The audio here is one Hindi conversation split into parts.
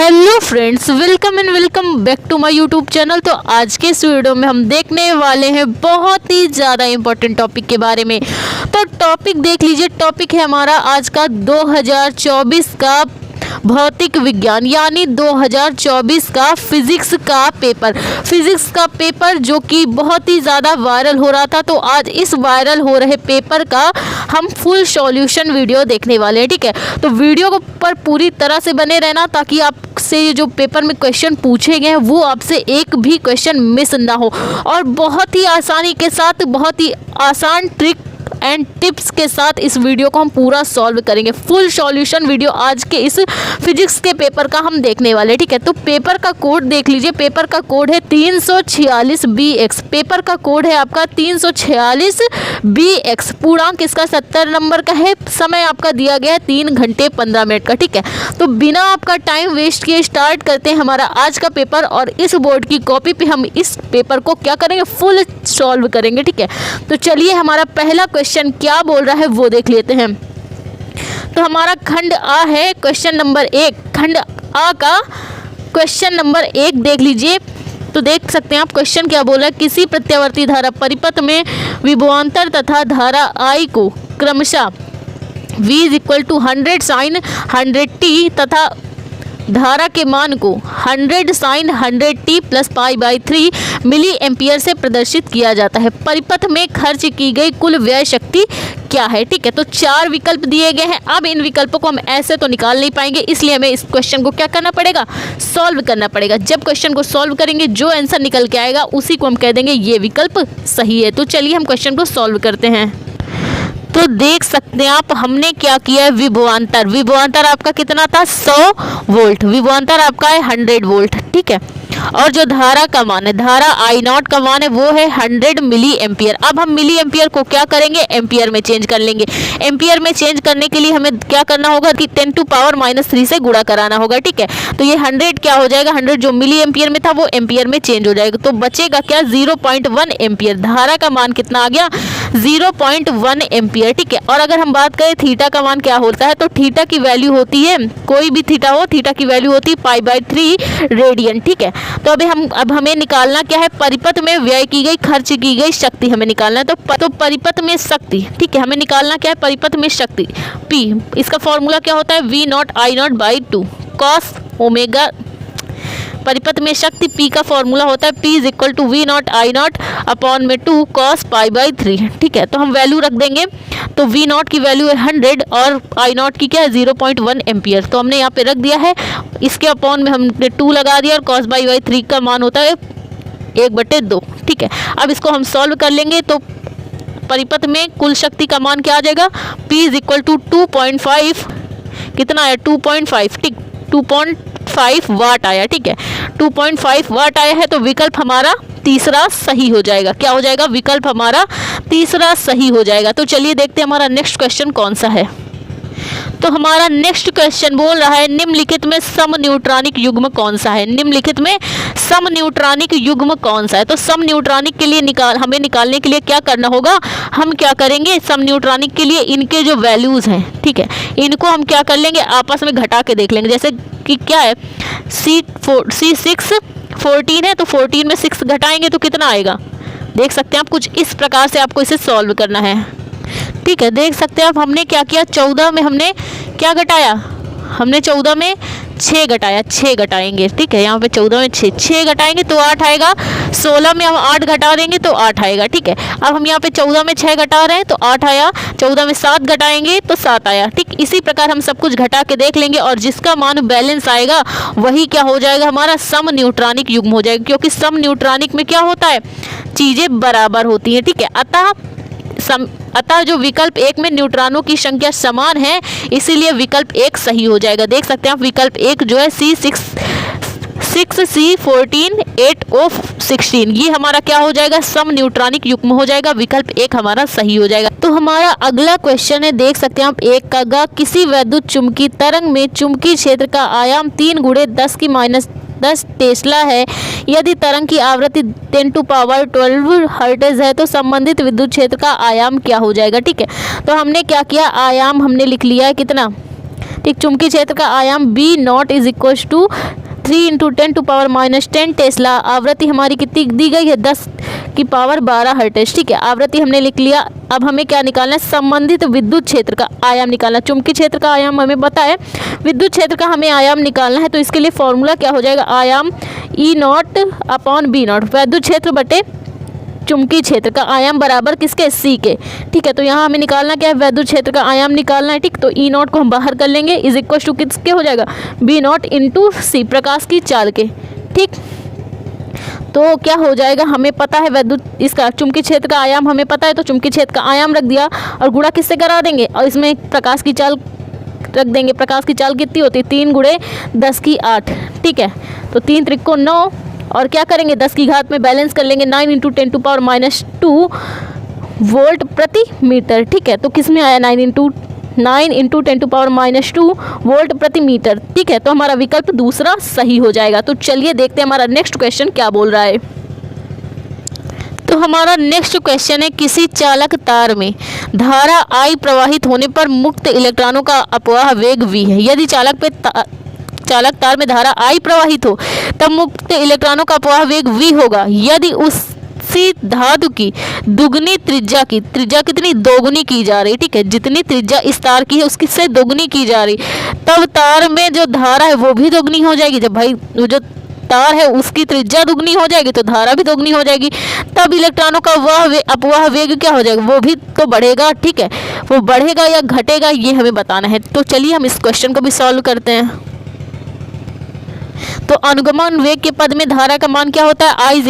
Hello friends, welcome back to my YouTube channel. तो आज के इस वीडियो में हम देखने वाले हैं बहुत ही ज़्यादा इम्पोर्टेंट टॉपिक के बारे में। तो टॉपिक देख लीजिए। टॉपिक है हमारा आज का 2024 का भौतिक विज्ञान यानी 2024 का फिजिक्स का पेपर जो कि बहुत ही ज़्यादा वायरल हो रहा था। तो आज इस वायरल हो रहे पेपर का हम फुल सॉल्यूशन वीडियो देखने वाले हैं, ठीक है। तो वीडियो को पर पूरी तरह से बने रहना ताकि आपसे जो पेपर में क्वेश्चन पूछे गए हैं वो आपसे एक भी क्वेश्चन मिस ना हो, और बहुत ही आसानी के साथ बहुत ही आसान ट्रिक एंड टिप्स के साथ इस वीडियो को हम पूरा सॉल्व करेंगे। फुल सॉल्यूशन वीडियो आज के इस फिजिक्स के पेपर का हम देखने वाले, ठीक है। तो पेपर का कोड देख लीजिए। पेपर का कोड है 346BX। पेपर का कोड है आपका 346BX। पूर्णांक इसका 70 नंबर का है। समय आपका दिया गया है 3 घंटे 15 मिनट का, ठीक है। तो बिना आपका टाइम वेस्ट किए स्टार्ट करते हैं हमारा आज का पेपर, और इस बोर्ड की कॉपी पे हम इस पेपर को क्या करेंगे, फुल सॉल्व करेंगे, ठीक है। तो चलिए हमारा पहला क्वेश्चन क्या बोल रहा है वो देख लेते हैं। तो हमारा खंड आ है क्वेश्चन नंबर 1। खंड आ का क्वेश्चन नंबर 1 देख लीजिए। तो देख सकते हैं आप क्वेश्चन क्या बोला है। किसी प्रत्यावर्ती धारा परिपथ में विभवांतर तथा धारा I को क्रमशः V = 100 sin 100t तथा धारा के मान को 100 sin 100t + π/3 मिली एम्पियर से प्रदर्शित किया जाता है। परिपथ में खर्च की गई कुल व्यय शक्ति क्या है, ठीक है। तो 4 विकल्प दिए गए हैं। अब इन विकल्पों को हम ऐसे तो निकाल नहीं पाएंगे, इसलिए हमें इस क्वेश्चन को क्या करना पड़ेगा, सॉल्व करना पड़ेगा। जब क्वेश्चन को सॉल्व करेंगे जो आंसर निकल के आएगा उसी को हम कह देंगे ये विकल्प सही है। तो चलिए हम क्वेश्चन को सॉल्व करते हैं। तो देख सकते हैं आप हमने क्या किया है, विभवांतर आपका कितना था, 100 वोल्ट। विभवांतर आपका है 100 वोल्ट, ठीक है। और जो धारा का मान है, धारा I0 का मान है वो है 100 मिली एम्पियर। अब हम मिली एम्पियर को क्या करेंगे, एम्पियर में चेंज कर लेंगे। एम्पियर में चेंज करने के लिए हमें क्या करना होगा कि 10⁻³ से गुणा कराना होगा, ठीक है। तो ये 100 क्या हो जाएगा, 100 जो मिली एम्पियर में था वो एम्पियर में चेंज हो जाएगा। तो बचेगा क्या, 0.1 एम्पियर। धारा का मान कितना आ गया, 0.1 एम्पियर, ठीक है। और अगर हम बात करें थीटा का मान क्या होता है, तो थीटा की वैल्यू होती है, कोई भी थीटा हो, थीटा की वैल्यू होती है π/3 रेडियन, ठीक है। तो अब हमें निकालना क्या है, परिपथ में व्यय की गई खर्च की गई शक्ति हमें निकालना है। तो परिपथ में शक्ति, ठीक है, हमें निकालना क्या है, परिपथ में शक्ति P। इसका फॉर्मूला क्या होता है, V0I0/2 cos ओमेगा। परिपथ में शक्ति P का फॉर्मूला होता है P = V0I0/2 cos π/3, ठीक है। तो हम वैल्यू रख देंगे। तो V0 की वैल्यू है 100 और I0 की क्या है, 0.1 एम्पियर। तो हमने यहाँ पे रख दिया है। इसके अपॉन में हमने 2 लगा दिया, और cos π/3 का मान होता है 1/2, ठीक है। अब इसको हम सॉल्व कर लेंगे। तो परिपथ में कुल शक्ति का मान क्या आ जाएगा, P = 2.5, कितना है 2.5, ठीक, 2.5 वाट आया, ठीक है। 2.5 वाट आया है। तो विकल्प हमारा तीसरा सही हो जाएगा। क्या हो जाएगा, विकल्प हमारा तीसरा सही हो जाएगा। तो चलिए देखते हैं हमारा नेक्स्ट क्वेश्चन कौन सा है। तो हमारा नेक्स्ट क्वेश्चन बोल रहा है निम्नलिखित में समन्यूट्रॉनिक युग्म कौन सा है। निम्नलिखित में समन्यूट्रॉनिक युग्म कौन सा है। तो समन्यूट्रॉनिक के लिए हमें निकालने के लिए क्या करना होगा, हम क्या करेंगे, समन्यूट्रॉनिक के लिए इनके जो वैल्यूज हैं, ठीक है, इनको हम क्या कर लेंगे, आपस में घटा के देख लेंगे। जैसे कि क्या है, C6 14 है, तो 14 में 6 घटाएंगे तो कितना आएगा, देख सकते हैं आप। कुछ इस प्रकार से आपको इसे सॉल्व करना है, ठीक है। देख सकते हैं आप हमने क्या किया, 14 में हमने क्या घटाया, हमने 14 में 6 घटाया, 6 घटाएंगे, ठीक है। यहाँ पे 14 में 6 घटाएंगे तो 8 आएगा। 16 में हम 8 घटा देंगे तो 8 आएगा, ठीक है। अब हम यहाँ पे 14 में 6 घटा रहे हैं तो 8 आया। 14 में 7 घटाएंगे तो 7 आया, ठीक। इसी प्रकार हम सब कुछ घटा के देख लेंगे, और जिसका मान बैलेंस आएगा वही क्या हो जाएगा, हमारा समन्यूट्रॉनिक युग्म हो जाएगा। क्योंकि समन्यूट्रॉनिक में क्या होता है, चीज़ें बराबर होती हैं, ठीक है। अतः जो विकल्प 1 में न्यूट्रॉनों की संख्या समान है, इसीलिए विकल्प 1 सही हो जाएगा। देख सकते हैं आप विकल्प 1 जो है C6 C14 8O16, ये हमारा क्या हो जाएगा, समन्यूट्रॉनिक युग्म हो जाएगा। विकल्प 1 हमारा सही हो जाएगा। तो हमारा अगला क्वेश्चन है, देख सकते हैं आप 1 का ग, किसी वैद्युत चुंबकीय तरंग में चुंबकीय क्षेत्र का आयाम 3 × 10 टेस्ला है। यदि तरंग की आवृत्ति 10⁻12 हर्ट्ज है तो संबंधित विद्युत क्षेत्र का आयाम क्या हो जाएगा, ठीक है। तो हमने क्या किया, आयाम हमने लिख लिया है कितना, ठीक, चुंबकीय क्षेत्र का आयाम B naught is equal to 3 × 10⁻10 tesla. आवृत्ति हमारी कितनी दी गई है, 10⁻12 हर्ट्ज। ठीक है, आवृत्ति हमने लिख लिया। अब हमें क्या निकालना है, संबंधित विद्युत क्षेत्र का आयाम निकालना। चुंबकीय क्षेत्र का आयाम हमें पता है, विद्युत क्षेत्र का हमें आयाम निकालना है। तो इसके लिए फॉर्मूला क्या हो जाएगा, आयाम E0/B0, विद्युत क्षेत्र बटे चुंबकीय क्षेत्र का आयाम बराबर किसके, C के। ठीक है, तो यहाँ हमें निकालना क्या है, विद्युत क्षेत्र का आयाम निकालना है। ठीक, तो E0 को हम बाहर कर लेंगे, इज इक्वल टू किसके हो जाएगा, B0 × C, प्रकाश की चाल के। ठीक, तो क्या हो जाएगा, हमें पता है विद्युत इसका चुंबकीय क्षेत्र का आयाम हमें पता है, तो चुंबकीय क्षेत्र का आयाम रख दिया और गुणा किससे करा देंगे, और इसमें प्रकाश की चाल रख देंगे। प्रकाश की चाल कितनी होती है, 3 × 10⁸। ठीक है, तो 3 त्रिकोण 9 और क्या करेंगे, 10 की घात में बैलेंस कर लेंगे, 9 × 10⁻²2 वोल्ट प्रति मीटर। ठीक है, तो किस में आया, 9 × 10⁻² वोल्ट प्रति मीटर। ठीक है, तो हमारा विकल्प दूसरा सही हो जाएगा। तो चलिए देखते हैं हमारा नेक्स्ट क्वेश्चन क्या बोल रहा है। तो हमारा नेक्स्ट क्वेश्चन है, किसी चालक तार में धारा I प्रवाहित होने पर मुक्त इलेक्ट्रॉनों का अपवाह वेग v है। यदि चालक तार में धारा I प्रवाहित हो तब मुक्त इलेक्ट्रॉनों का अपवाह वेग v होगा। यदि उसी धातु की दुगनी त्रिज्या कितनी, दोगुनी की जा रही। ठीक है, जितनी त्रिज्या इस तार की है उसकी से दोगुनी की जा रही, तब तार में जो धारा है वो भी दोगुनी हो जाएगी। जब भाई जो तार है उसकी त्रिज्या दुगनी हो जाएगी तो धारा भी दोगुनी हो जाएगी, तब इलेक्ट्रॉनों का वह अपवाह वेग क्या हो जाएगा, वो भी तो बढ़ेगा। ठीक है, वो बढ़ेगा या घटेगा ये हमें बताना है। तो चलिए हम इस क्वेश्चन को भी सॉल्व करते हैं। तो अनुगमन वेग के पद में धारा का मान क्या होता है, I =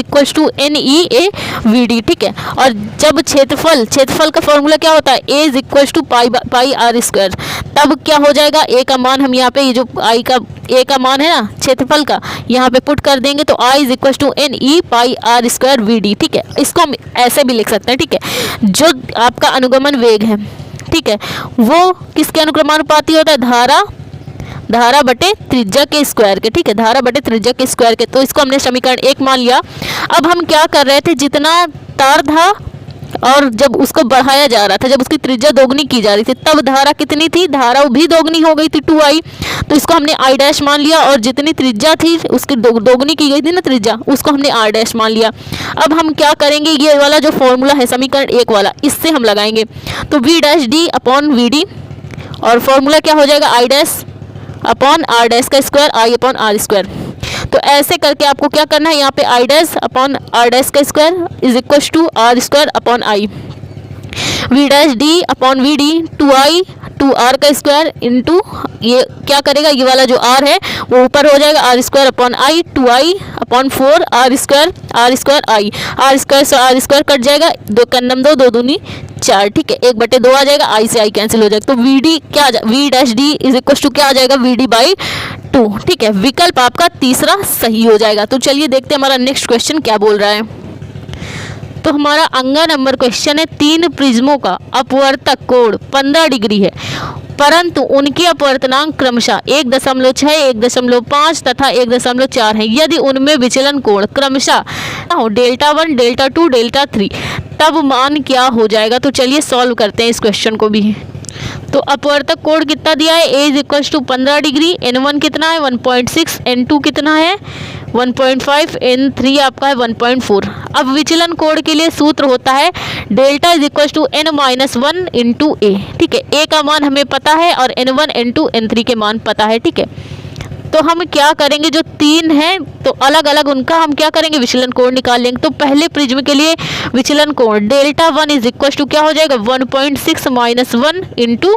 NE/AVD। ठीक है, और जब क्षेत्रफल का फॉर्मूला क्या होता है, A = πr²। तब क्या हो जाएगा, A का मान हम यहाँ पे ये जो A का मान है ना क्षेत्रफल का, यहाँ पे पुट कर देंगे तो I = NE/πr²VD। ठीक है, इसको हम ऐसे भी लिख सकते हैं। ठीक है, जो आपका अनुगमन वेग है, ठीक है, वो किसके अनुक्रमानुपाती होता है, धारा बटे त्रिज्या के स्क्वायर के। ठीक है, धारा बटे त्रिज्या के स्क्वायर के। तो इसको हमने समीकरण 1 मान लिया। अब हम क्या कर रहे थे, जितना तार था और जब उसको बढ़ाया जा रहा था, जब उसकी त्रिज्या दोगुनी की जा रही थी, तब धारा कितनी थी, धारा भी दोगुनी हो गई थी 2I। तो इसको हमने I' मान लिया, और जितनी त्रिज्या थी उसकी दोगुनी की गई थी ना त्रिज्या, उसको हमने R' मान लिया। अब हम क्या करेंगे, ये वाला जो फॉर्मूला है समीकरण 1 वाला, इससे हम लगाएंगे। तो V'/d/VD, और फॉर्मूला क्या हो जाएगा, I'/R' का स्क्वायर, I/R²। तो ऐसे करके आपको क्या करना है, यहाँ पे I'/R' का square is equal to R²/I। V'/d/VD 2I 2R का स्क्वायर इंटू ये क्या करेगा, ये वाला जो R है वो ऊपर हो जाएगा, R²/I 2I/4 R²I। R² से R² कट जाएगा, 2 कन्नम 2 दूनी 4। ठीक है, 1/2 आ जाएगा, I से I कैंसिल हो जाएगा। तो VD क्या V'/d इज इक्वल टू क्या आ जाएगा, VD/2। ठीक है, विकल्प आपका तीसरा सही हो जाएगा। तो चलिए देखते हैं हमारा नेक्स्ट क्वेश्चन क्या बोल रहा है। तो हमारा अंगा नंबर क्वेश्चन है, 3 प्रिज्मों का अपवर्तक कोण 15 डिग्री है, परंतु उनके अपवर्तनांक क्रमशः 1.6, 1.5 तथा 1.4 है। यदि उनमें विचलन कोण क्रमशः हो Δ1, Δ2, Δ3, तब मान क्या हो जाएगा। तो चलिए सॉल्व करते हैं इस क्वेश्चन को भी। तो अपवर्तक कोण कितना दिया है, A = 15 डिग्री, N1 कितना है 1.6, N2 कितना है 1.5, N3 आपका है 1.4। अब विचलन कोण के लिए सूत्र होता है डेल्टा = N-1 × A। ठीक है, A का मान हमें पता है और N1, N2, N3 के मान पता है। ठीक है, तो हम क्या करेंगे, जो 3 हैं तो अलग अलग उनका हम क्या करेंगे, विचलन कोण निकाल लेंगे। तो पहले प्रिज्म के लिए विचलन कोण Δ1 = क्या हो जाएगा, 1.6 - 1 ×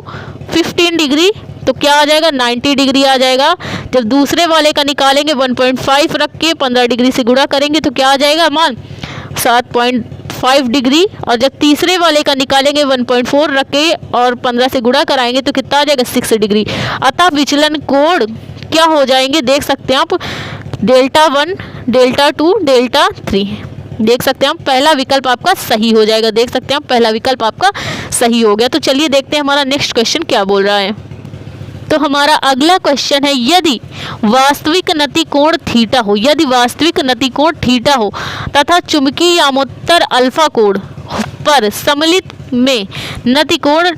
15 डिग्री, तो क्या आ जाएगा 90 डिग्री आ जाएगा। जब दूसरे वाले का निकालेंगे 1.5 रख के 15 डिग्री से गुणा करेंगे तो क्या आ जाएगा मान 7.5 डिग्री, और जब तीसरे वाले का निकालेंगे 1.4 रख के और 15 से गुणा कराएंगे तो कितना आ जाएगा 6 डिग्री। अतः विचलन कोण क्या हो जाएंगे, देख सकते हैं आप Δ1, Δ2, Δ3 देख सकते हैं हम, पहला विकल्प आपका सही हो जाएगा। देख सकते हैं आप, पहला विकल्प आपका सही हो गया। तो चलिए देखते हैं हमारा नेक्स्ट क्वेश्चन क्या बोल रहा है। तो हमारा अगला क्वेश्चन है, यदि वास्तविक नति कोण थीटा हो, यदि वास्तविक नति कोण थीटा हो तथा चुंबकीय यामोत्तर अल्फा कोण पर सम्मिलित में नति कोण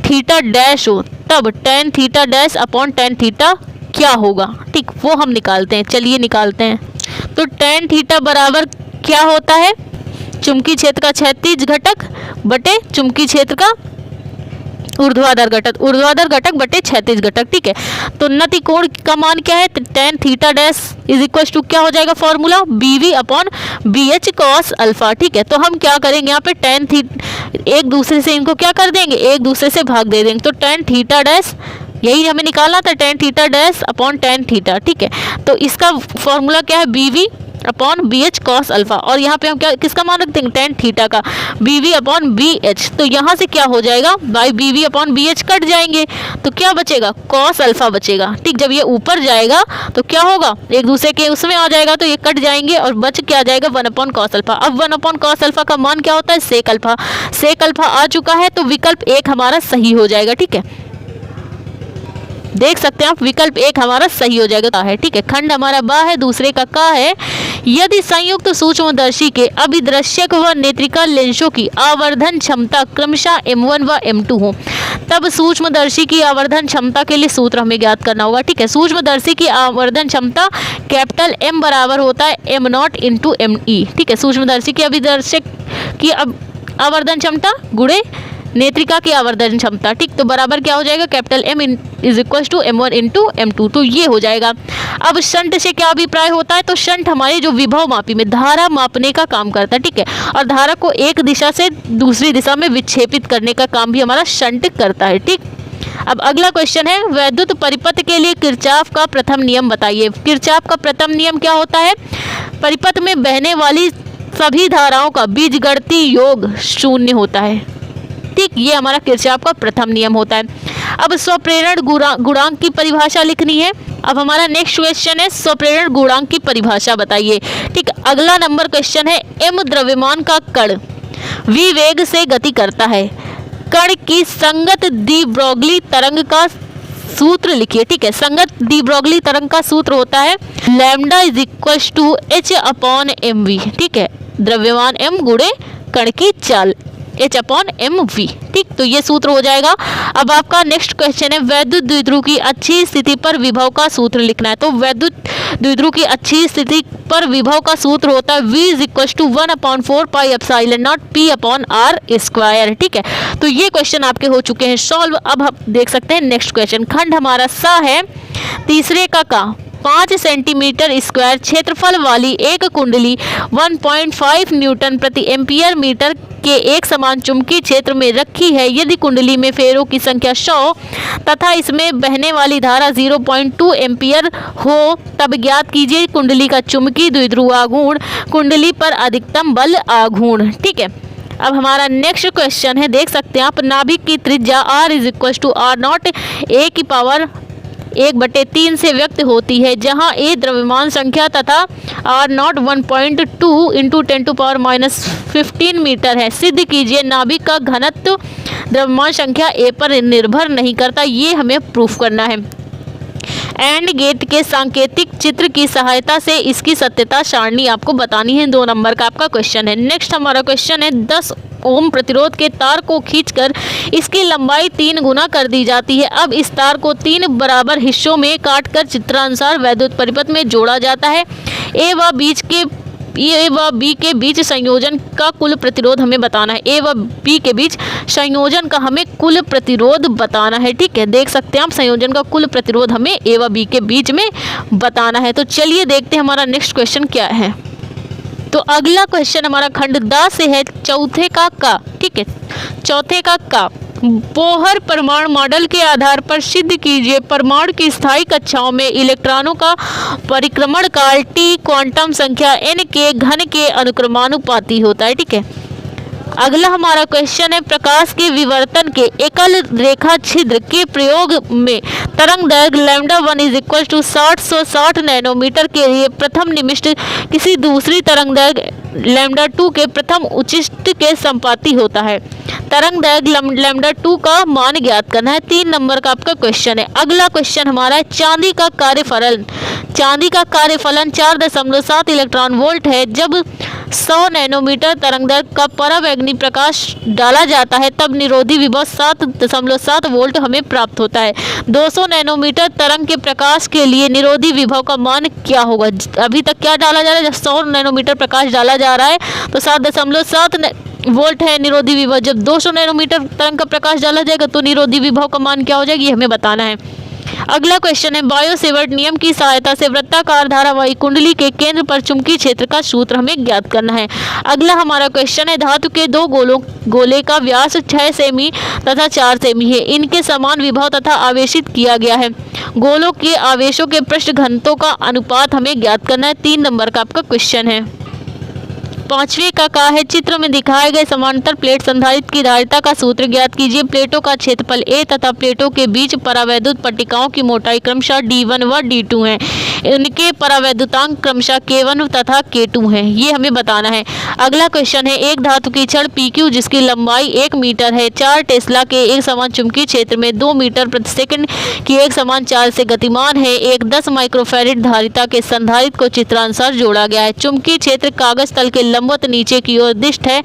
थीटा डैश हो, तब tan theta dash upon tan theta क्या होगा, ठीक, वो हम निकालते हैं। चलिए निकालते हैं। तो tan थीटा बराबर क्या होता है, चुंबकीय क्षेत्र का क्षैतिज घटक बटे चुंबकीय क्षेत्र का ऊर्ध्वाधर घटक बटे क्षैतिज घटक, ठीक है। तो नति कोण का मान क्या है, tan theta dash is equal to क्या हो जाएगा formula, BV upon BH cos alpha, ठीक है। तो हम क्या करेंगे यहाँ पे tan थीटा एक दूसरे से इनको क्या कर देंगे, एक दूसरे से भाग दे देंगे। तो tan थीटा डैश यही हमें निकालना था, tan theta dash upon tan theta, ठीक है। तो इसका फॉर्मूला क्या है, BV upon BH cos alpha, और यहाँ पे हम क्या किसका मान रख देंगे, tan थीटा का, BV अपॉन BH। तो यहाँ से क्या हो जाएगा, by BV upon BH cut जाएंगे, तो क्या बचेगा, cos अल्फा बचेगा, ठीक। जब ये ऊपर जाएगा तो क्या होगा, एक दूसरे के उसमें आ जाएगा, तो ये कट जाएंगे और बच क्या आ जाएगा, 1 अपॉन cos अल्फा। अब 1 अपॉन cos अल्फा का मान क्या होता है, सेक अल्फा। सेक अल्फा आ चुका है, तो विकल्प 1 हमारा सही हो जाएगा, ठीक है। देख सकते हैं आप, विकल्प 1 हमारा सही हो जाएगा, है, ठीक है। खंड हमारा बा है, दूसरे का का है। यदि संयुक्त सूक्ष्मदर्शी के अभिदृश्यक व नेत्रिका लेंसों की आवर्धन क्षमता क्रमशः M1 व M2 हो, तब सूक्ष्मदर्शी की आवर्धन क्षमता के लिए सूत्र हमें ज्ञात करना होगा, ठीक है। सूक्ष्मदर्शी की आवर्धन क्षमता कैपिटल M बराबर होता है M0 इंटू ME, ठीक है। सूक्ष्मदर्शी की अभिदर्शक की आवर्धन क्षमता गुणे नेत्रिका की आवर्धन क्षमता, ठीक। तो बराबर क्या हो जाएगा, capital M is equal to M1 into M2, तो ये हो जाएगा। अब शंट से क्या अभिप्राय होता है, तो शंट हमारी जो विभव मापी में धारा मापने का काम करता है, ठीक है, और धारा को एक दिशा से दूसरी दिशा में विक्षेपित करने का काम भी हमारा शंट करता है, ठीक। अब अगला क्वेश्चन है, वैद्युत परिपथ के लिए किरचॉफ का प्रथम नियम बताइए। किरचॉफ का प्रथम नियम क्या होता है, परिपथ में बहने वाली सभी धाराओं का बीजगणितीय योग शून्य होता है, ठीक। ये हमारा किरचॉफ का प्रथम नियम होता है। अब स्वप्रेरण गुणांक की परिभाषा लिखनी है। अब हमारा नेक्स्ट क्वेश्चन है, स्वप्रेरण गुणांक की परिभाषा बताइए, ठीक। अगला नंबर क्वेश्चन है, M द्रव्यमान का कण v वेग से गति करता है, कण की संगत डी ब्रोगली तरंग का सूत्र लिखिए, ठीक है। संगत डी ब्रोगली तरंग का सूत्र होता है lambda is equal to H upon MV, ठीक है। द्रव्यमान M गुणे कण की चाल H अपॉन MV, ठीक। तो ये सूत्र हो जाएगा। अब आपका नेक्स्ट क्वेश्चन है, वैद्युत द्विध्रुव की अच्छी स्थिति पर विभव का सूत्र लिखना है। तो वैद्युत द्विध्रुव की अच्छी स्थिति पर विभव का सूत्र होता है V is equal to 1 upon 4 pi epsilon naught P upon R square, ठीक है। तो ये क्वेश्चन आपके हो चुके हैं सॉल्व। अब हम देख सकते हैं नेक्स्ट क्वेश्चन। खंड हमारा सा है, तीसरे का 5 सेंटीमीटर स्क्वायर क्षेत्रफल वाली एक कुंडली 1.5 न्यूटन प्रति एम्पियर मीटर के एक समान चुंबकीय क्षेत्र में रखी है। यदि कुंडली में फेरों की संख्या 100 तथा इसमें बहने वाली धारा 0.2 एम्पियर हो, तब ज्ञात कीजिए कुंडली का चुंबकीय द्विध्रुव आघूर्ण, कुंडली पर अधिकतम बल आघूर्ण, ठीक है। अब हमारा नेक्स्ट क्वेश्चन है, देख सकते हैं आप, नाभिक की त्रिज्या R is equal to R0 A की पावर 1/3 से व्यक्त होती है, जहां A द्रव्यमान संख्या तथा R0 1.2 इंटू 10⁻⁻15 मीटर है। सिद्ध कीजिए नाभिक का घनत्व द्रव्यमान संख्या A पर निर्भर नहीं करता। ये हमें प्रूफ करना है। एंड गेट के सांकेतिक चित्र की सहायता से इसकी सत्यता सारणी आपको बतानी है। 2 नंबर का आपका क्वेश्चन है। नेक्स्ट हमारा क्वेश्चन है, 10 ओम प्रतिरोध के तार को खींचकर इसकी लंबाई 3 गुना कर दी जाती है। अब इस तार को 3 बराबर हिस्सों में काटकर चित्रानुसार वैद्युत परिपथ में जोड़ा जाता है। ए व बी के बीच संयोजन का कुल प्रतिरोध हमें बताना है। ए व बी के बीच संयोजन का हमें कुल प्रतिरोध बताना है, ठीक है। देख सकते हैं आप, संयोजन का कुल प्रतिरोध हमें ए व बी के बीच में बताना है। तो चलिए देखते हैं हमारा नेक्स्ट क्वेश्चन क्या है। तो अगला क्वेश्चन हमारा खंड द से है, चौथे का, ठीक है। चौथे का बोहर परमाणु मॉडल के आधार पर सिद्ध कीजिए परमाणु की स्थायी कक्षाओं में इलेक्ट्रॉनों का परिक्रमण काल T क्वांटम संख्या n के घन के अनुक्रमानुपाती होता है, ठीक है। अगला हमारा क्वेश्चन है, प्रकाश के विवर्तन के एकल रेखा छिद्र के प्रयोग में तरंग दैर्घ्य λ1 इज इक्वल टू 60 नैनोमीटर के लिए प्रथम निमिष्ट किसी दूसरी तरंग दैर्घ्य λ2 के प्रथम उच्चिष्ट के संपाती होता है। तरंग दैर्घ्य λ2 का मान ज्ञात करना है। 3 नंबर का आपका क्वेश्चन है। अगला क्वेश्चन हमारा है, चांदी का कार्यफलन 4.7 इलेक्ट्रॉन वोल्ट है। जब 100 नैनोमीटर तरंगदैर्घ्य का परावैंगनी प्रकाश डाला जाता है तब निरोधी विभव 7.7 वोल्ट हमें प्राप्त होता है। 200 नैनोमीटर तरंग के प्रकाश के लिए निरोधी विभव का मान क्या होगा? अभी तक क्या डाला जा रहा है? जब 100 नैनोमीटर प्रकाश डाला जा रहा है तो 7.7 वोल्ट है निरोधी विभव। जब 200 नैनोमीटर तरंग का प्रकाश डाला जाएगा तो निरोधी विभव का मान क्या हो जाएगी, ये हमें बताना है। अगला क्वेश्चन है, बायो-सेवर्ट नियम की सहायता से वृत्ताकार धारावाही कुंडली के केंद्र पर चुंबकीय क्षेत्र का सूत्र हमें ज्ञात करना है। अगला हमारा क्वेश्चन है, धातु के दो गोले का व्यास 6 सेमी तथा 4 सेमी है, इनके समान विभव तथा आवेशित किया गया है। गोलों के आवेशों के पृष्ठ घनत्वों का अनुपात हमें ज्ञात करना है। 3 नंबर का आपका क्वेश्चन है। 5वें का है, चित्र में दिखाए गए समांतर प्लेट संधारित्र की धारिता का सूत्र ज्ञात कीजिए। प्लेटों का क्षेत्रफल A तथा प्लेटों के बीच परावैद्युत पट्टिकाओं की मोटाई क्रमशः D1 व D2 है। इनके परावैद्युतांक क्रमशः K1 तथा K2 है, ये हमें बताना है। अगला क्वेश्चन है, एक धातु की छड़ PQ जिसकी लंबाई 1 मीटर है 4 टेस्ला के एक समान चुंबकीय क्षेत्र में 2 मीटर प्रति सेकंड की एक समान चाल से गतिमान है। एक 10 माइक्रोफैराड धारिता के संधारित्र को चित्रानुसार जोड़ा गया है। चुंबकीय क्षेत्र कागज तल के लंबवत नीचे की ओर दिष्ट है।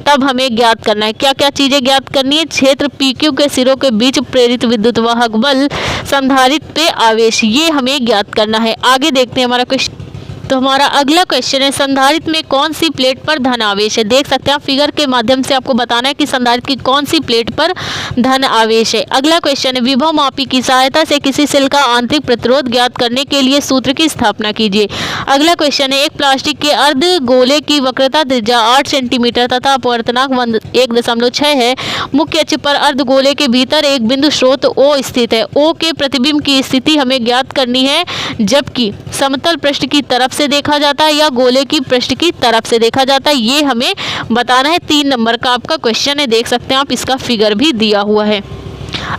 तब हमें ज्ञात करना है, क्या क्या चीजें ज्ञात करनी है? क्षेत्र PQ के सिरों के बीच प्रेरित विद्युत वाहक बल, संधारित्र पे आवेश, ये हमें ज्ञात करना है। आगे देखते हैं हमारा क्वेश्चन। तो हमारा अगला क्वेश्चन है, संधारित्र में कौन सी प्लेट पर धन आवेश है? देख सकते हैं फिगर के माध्यम से आपको बताना है कि संधारित्र की कौन सी प्लेट पर धन आवेश है। अगला क्वेश्चन है, विभव मापी की सहायता से किसी सेल का आंतरिक प्रतिरोध ज्ञात करने के लिए सूत्र की स्थापना कीजिए। अगला क्वेश्चन है, एक प्लास्टिक के अर्ध गोले की वक्रता त्रिज्या 8 सेंटीमीटर तथा अपवर्तनांक 1.6 है। मुख्य अक्ष पर अर्ध गोले के भीतर एक बिंदु स्रोत O स्थित है। O के प्रतिबिंब की स्थिति हमें ज्ञात करनी है, जबकि समतल पृष्ठ की तरफ से देखा जाता है या गोले की पृष्ठ की तरफ से देखा जाता है, ये हमें बताना है। 3 नंबर का आपका क्वेश्चन है, देख सकते हैं आप, इसका फिगर भी दिया हुआ है।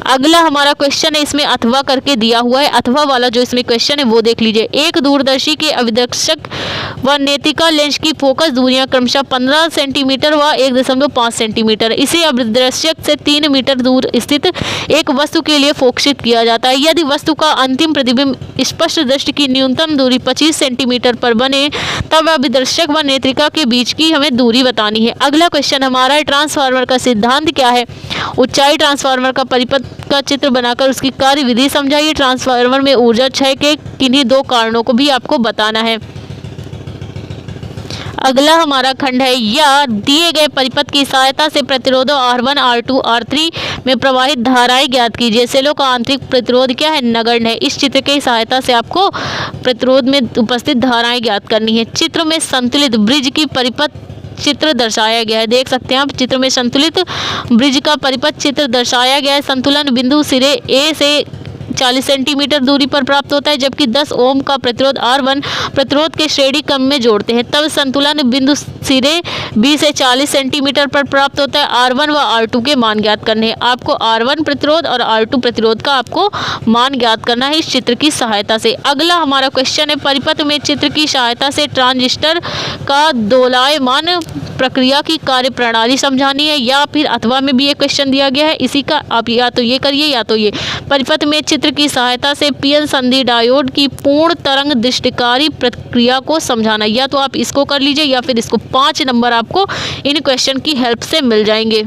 अगला हमारा क्वेश्चन है, इसमें अथवा करके दिया हुआ है। अथवा वाला जो इसमें क्वेश्चन है वो देख लीजिए। एक दूरदर्शी के अभिदर्शक व नेत्रिका लेंस की फोकस दूरियां क्रमशः 15 सेंटीमीटर व 1.5 सेंटीमीटर इसे अभिदर्शक से 3 मीटर दूर स्थित एक वस्तु के लिए फोकसित किया जाता है। यदि वस्तु का अंतिम प्रतिबिंब स्पष्ट दृष्टि की न्यूनतम दूरी 25 सेंटीमीटर पर बने तब अभिदर्शक व नेत्रिका के बीच की हमें दूरी बतानी है। अगला क्वेश्चन हमारा है, ट्रांसफार्मर का सिद्धांत क्या है? ऊंचाई ट्रांसफार्मर का परिपथ का चित्र बनाकर उसकी कार्य विधि समझाइए। ट्रांसफार्मर में ऊर्जा क्षय के किन्हीं 2 कारणों को भी आपको बताना है। अगला हमारा खंड है, या दिए गए परिपथ की सहायता से प्रतिरोधों R1, R2, R3 में प्रवाहित धाराएं ज्ञात कीजिए। सेलों का आंतरिक प्रतिरोध क्या है? नगण्य है। इस चित्र की सहायता से आपको प्रतिरोध में उपस्थित धाराएं ज्ञात करनी है। चित्र में संतुलित ब्रिज की परिपथ चित्र दर्शाया गया है। देख सकते हैं आप, चित्र में संतुलित ब्रिज का परिपथ चित्र दर्शाया गया है। संतुलन बिंदु सिरे A से 40 सेंटीमीटर दूरी पर प्राप्त होता है, जबकि 10 ओम का प्रतिरोध R1 प्रतिरोध के श्रेणी क्रम में जोड़ते हैं तब संतुलन बिंदु सिरे B से 40 सेंटीमीटर पर प्राप्त होता है। R1 व R2 के मान ज्ञात करने हैं। आपको R1 प्रतिरोध और R2 प्रतिरोध का आपको मान ज्ञात करना है इस चित्र की सहायता से। अगला हमारा क्वेश्चन है, परिपथ में चित्र की सहायता से ट्रांजिस्टर का दोलायमान प्रक्रिया की कार्य प्रणाली समझानी है। या फिर अथवा में भी ये क्वेश्चन दिया गया है, इसी का आप या तो ये करिए या तो ये। परिपथ में चित्र की सहायता से पीएन संधि डायोड की पूर्ण तरंग दृष्टिकारी प्रक्रिया को समझाना, या तो आप इसको कर लीजिए या फिर इसको। 5 नंबर आपको इन क्वेश्चन की हेल्प से मिल जाएंगे।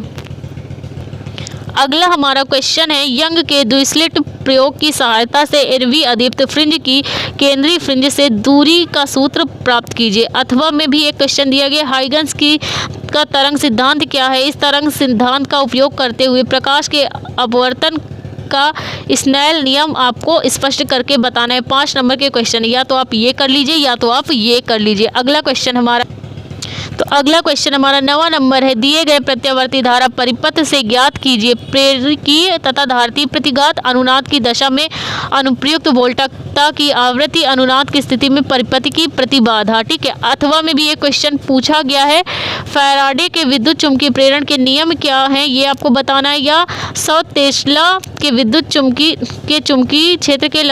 अगला हमारा क्वेश्चन है, यंग के द्विस्लिट प्रयोग की सहायता से एनवी अदीप्त फ्रिंज की केंद्रीय फ्रिंज से दूरी का सूत्र प्राप्त कीजिए। अथवा में भी एक क्वेश्चन दिया गया, हाइगन्स का तरंग सिद्धांत क्या है? इस तरंग सिद्धांत का उपयोग करते हुए प्रकाश के अपवर्तन का स्नेल नियम आपको स्पष्ट करके बताना है। 5 नंबर के क्वेश्चन, या तो आप ये कर लीजिए या तो आप ये कर लीजिए। अगला क्वेश्चन हमारा 9वां नंबर है, दिए गए प्रत्यावर्ती धारा परिपथ से ज्ञात कीजिए। प्रेरकीय तथा धारितीय प्रतिघात अनुनाद की दशा में अनुप्रयुक्त वोल्टता की आवृत्ति अनुनाद की स्थिति में परिपथ की प्रतिबाधा। ठीक है। अथवा में भी ये क्वेश्चन पूछा गया है, फैराडे के विद्युत चुम्बकीय प्रेरण के नियम क्या हैं ये आपको बताना है। या 100 टेस्ला के विद्युत चुम्बकीय क्षेत्र के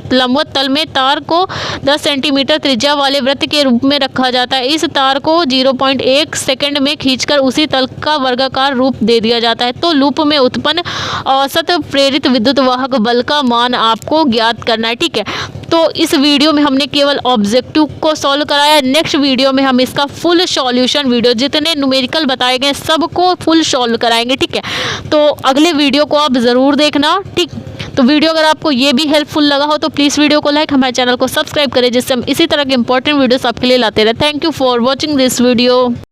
लंबवत तल में तार को 10 सेंटीमीटर त्रिज्या वाले वृत्त के रूप में रखा जाता है। इस तार को 0.1 सेकंड में खींचकर उसी तल का वर्गाकार रूप दे दिया जाता है। तो लूप में उत्पन्न औसत प्रेरित विद्युत वाहक बल का मान आपको ज्ञात करना है। ठीक है। तो तो इस वीडियो में हमने केवल ऑब्जेक्टिव को सॉल्व कराया। नेक्स्ट वीडियो में हम इसका फुल सॉल्यूशन वीडियो, जितने न्यूमेरिकल बताए गए सबको फुल सॉल्व कराएंगे, ठीक है। तो अगले वीडियो को आप ज़रूर देखना, ठीक। तो वीडियो अगर आपको ये भी हेल्पफुल लगा हो तो प्लीज़ वीडियो को लाइक, हमारे चैनल को सब्सक्राइब करें, जिससे हम इसी तरह के इंपॉर्टेंट वीडियोस आपके लिए लाते रहे। Thank you for watching this video.